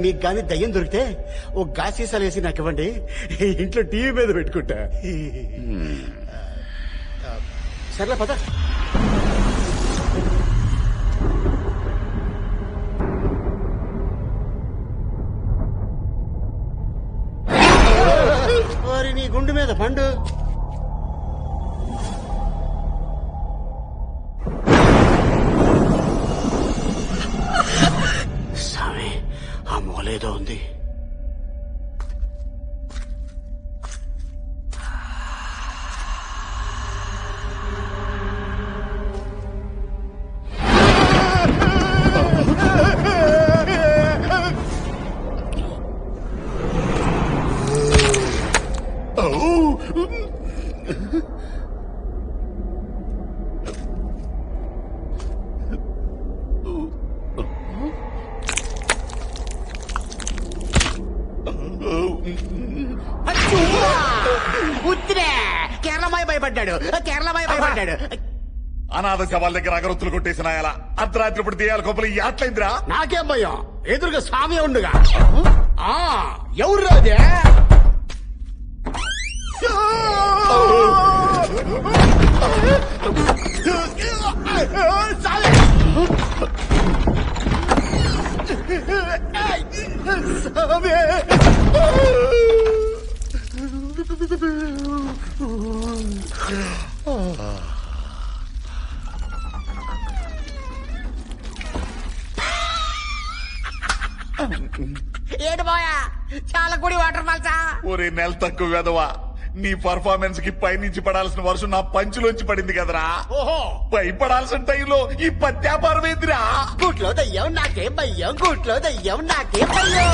మీకు గాని దయ్యం దొరికితే ఓ గాసీసాలు వేసి నాకు ఇవ్వండి, ఇంట్లో టీవీ మీద పెట్టుకుంటా. సర్లే పద. మరి నీ గుండు మీద పండు. సామి, ఆ మూలేదో ఉంది. కేరళమాయ భయపడ్డాడు, కేరళమాయ భయపడ్డాడు. అనాథ శవాల దగ్గర అగరొత్తులు కొట్టేసిన ఎలా అర్ధరాత్రి ఇప్పుడు దేయాల కోపలు యాట్లైందిరా. నాకేం భయం, ఎదురుగా స్వామి ఉండుగా. ఎవరు రాదే? ఏడు పోయా చాలా గుడి వాటర్ ఫాల్సా. ఒరే నెల తక్కువ వెదవా, నీ పర్ఫార్మెన్స్ కి పైనుంచి పడాల్సిన వర్షం నా పంచులోంచి పడింది కదరా. ఓహో, భయపడాల్సిన టైంలో ఈ పత్యాపారం ఏందిరా. గూట్లో దయ్యం నాకేం భయం, గూట్లో దయ్యం నాకేం భయం.